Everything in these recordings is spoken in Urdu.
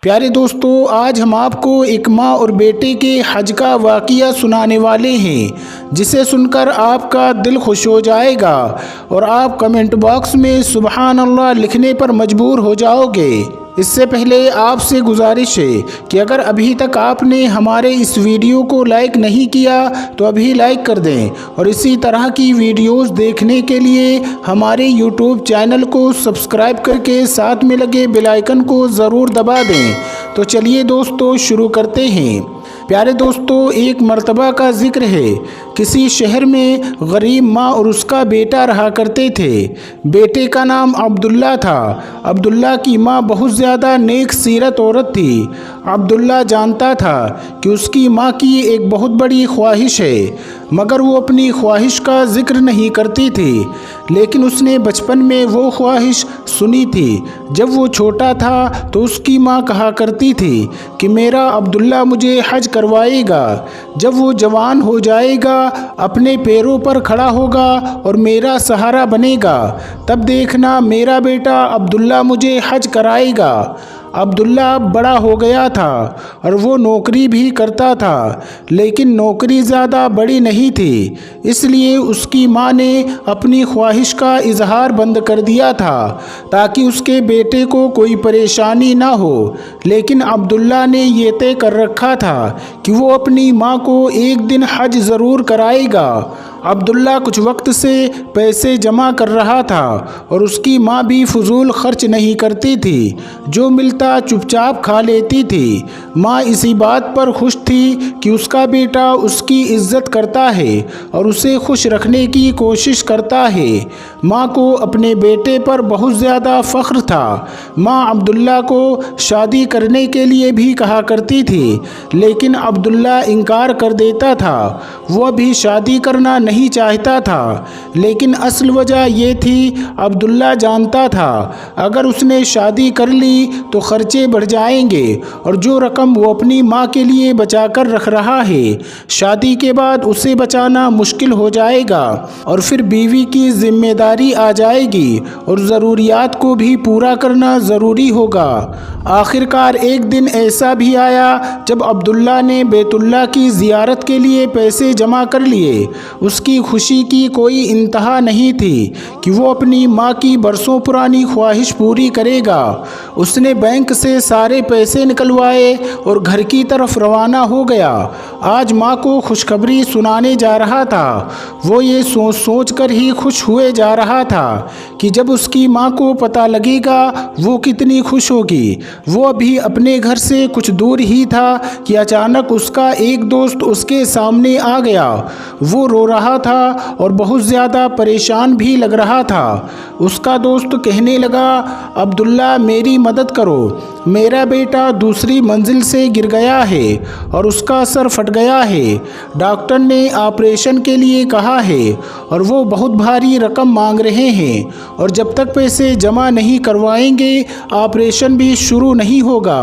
پیارے دوستو، آج ہم آپ کو ایک ماں اور بیٹے کے حج کا واقعہ سنانے والے ہیں جسے سن کر آپ کا دل خوش ہو جائے گا اور آپ کمنٹ باکس میں سبحان اللہ لکھنے پر مجبور ہو جاؤ گے۔ اس سے پہلے آپ سے گزارش ہے کہ اگر ابھی تک آپ نے ہمارے اس ویڈیو کو لائک نہیں کیا تو ابھی لائک کر دیں اور اسی طرح کی ویڈیوز دیکھنے کے لیے ہمارے یوٹیوب چینل کو سبسکرائب کر کے ساتھ میں لگے بیل آئیکن کو ضرور دبا دیں۔ تو چلیے دوستو شروع کرتے ہیں۔ پیارے دوستو، ایک مرتبہ کا ذکر ہے، کسی شہر میں غریب ماں اور اس کا بیٹا رہا کرتے تھے۔ بیٹے کا نام عبداللہ تھا۔ عبداللہ کی ماں بہت زیادہ نیک سیرت عورت تھی۔ عبداللہ جانتا تھا کہ اس کی ماں کی ایک بہت بڑی خواہش ہے، مگر وہ اپنی خواہش کا ذکر نہیں کرتی تھی، لیکن اس نے بچپن میں وہ خواہش سنی تھی۔ جب وہ چھوٹا تھا تو اس کی ماں کہا کرتی تھی کہ میرا عبداللہ مجھے حج کروائے گا، جب وہ جوان ہو جائے گا، اپنے پیروں پر کھڑا ہوگا اور میرا سہارا بنے گا، تب دیکھنا میرا بیٹا عبداللہ مجھے حج کرائے گا۔ عبداللہ بڑا ہو گیا تھا اور وہ نوکری بھی کرتا تھا، لیکن نوکری زیادہ بڑی نہیں تھی، اس لیے اس کی ماں نے اپنی خواہش کا اظہار بند کر دیا تھا تاکہ اس کے بیٹے کو کوئی پریشانی نہ ہو۔ لیکن عبداللہ نے یہ طے کر رکھا تھا کہ وہ اپنی ماں کو ایک دن حج ضرور کرائے گا۔ عبداللہ کچھ وقت سے پیسے جمع کر رہا تھا اور اس کی ماں بھی فضول خرچ نہیں کرتی تھی، جو ملتا چپ چاپ کھا لیتی تھی۔ ماں اسی بات پر خوش تھی کہ اس کا بیٹا اس کی عزت کرتا ہے اور اسے خوش رکھنے کی کوشش کرتا ہے۔ ماں کو اپنے بیٹے پر بہت زیادہ فخر تھا۔ ماں عبداللہ کو شادی کرنے کے لیے بھی کہا کرتی تھی، لیکن عبداللہ انکار کر دیتا تھا۔ وہ ابھی شادی کرنا نہیں چاہتا تھا، لیکن اصل وجہ یہ تھی عبداللہ جانتا تھا اگر اس نے شادی کر لی تو خرچے بڑھ جائیں گے اور جو رقم وہ اپنی ماں کے لیے بچا کر رکھ رہا ہے، شادی کے بعد اسے بچانا مشکل ہو جائے گا اور پھر بیوی کی ذمہ داری آ جائے گی اور ضروریات کو بھی پورا کرنا ضروری ہوگا۔ آخر کار ایک دن ایسا بھی آیا جب عبداللہ نے بیت اللہ کی زیارت کے لیے پیسے جمع کر لیے۔ اس کی خوشی کی کوئی انتہا نہیں تھی کہ وہ اپنی ماں کی برسوں پرانی خواہش پوری کرے گا۔ اس نے بینک سے سارے پیسے نکلوائے اور گھر کی طرف روانہ ہو گیا۔ آج ماں کو خوشخبری سنانے جا رہا تھا۔ وہ یہ سوچ سوچ کر ہی خوش ہوئے جا رہا تھا کہ جب اس کی ماں کو پتہ لگے گا وہ کتنی خوش ہوگی۔ وہ ابھی اپنے گھر سے کچھ دور ہی تھا کہ اچانک اس کا ایک دوست اس کے سامنے آ گیا۔ وہ رو رہا تھا اور بہت زیادہ پریشان بھی لگ رہا تھا۔ اس کا دوست کہنے لگا، عبداللہ میری مدد کرو، میرا بیٹا دوسری منزل سے گر گیا ہے اور اس کا سر پھٹ گیا ہے، ڈاکٹر نے آپریشن کے لیے کہا ہے اور وہ بہت بھاری رقم مانگ رہے ہیں اور جب تک پیسے جمع نہیں کروائیں گے آپریشن بھی شروع نہیں ہوگا۔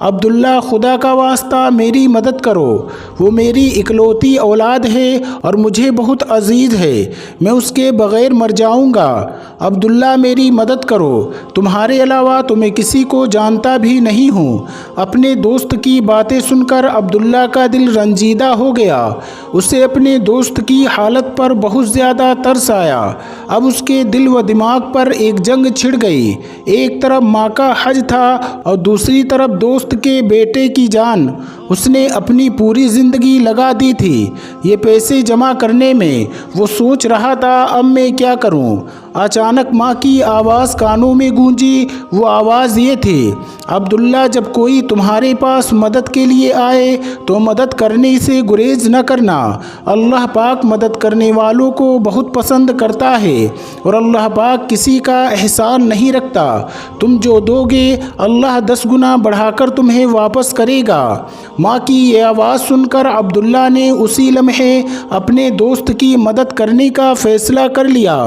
عبداللہ خدا کا واسطہ میری مدد کرو، وہ میری اکلوتی اولاد ہے اور مجھے بہت عزیز ہے، میں اس کے بغیر مر جاؤں گا۔ عبداللہ میری مدد کرو، تمہارے علاوہ تو میں کسی کو جانتا بھی نہیں ہوں۔ اپنے دوست کی باتیں سن کر عبداللہ کا دل رنجیدہ ہو گیا۔ اسے اپنے دوست کی حالت پر بہت زیادہ ترس آیا۔ اب اس کے دل و دماغ پر ایک جنگ چھڑ گئی۔ ایک طرف ماں کا حج تھا اور دوسری طرف دوست کے بیٹے کی جان۔ اس نے اپنی پوری زندگی لگا دی تھی یہ پیسے جمع کرنے میں۔ وہ سوچ رہا تھا اب میں کیا کروں۔ اچانک ماں کی آواز کانوں میں گونجی۔ وہ آواز یہ تھی، عبداللہ جب کوئی تمہارے پاس مدد کے لیے آئے تو مدد کرنے سے گریز نہ کرنا۔ اللہ پاک مدد کرنے والوں کو بہت پسند کرتا ہے اور اللہ پاک کسی کا احسان نہیں رکھتا۔ تم جو دو گے اللہ 10 گنا بڑھا کر تمہیں واپس کرے گا۔ ماں کی یہ آواز سن کر عبداللہ نے اسی لمحے اپنے دوست کی مدد کرنے کا فیصلہ کر لیا۔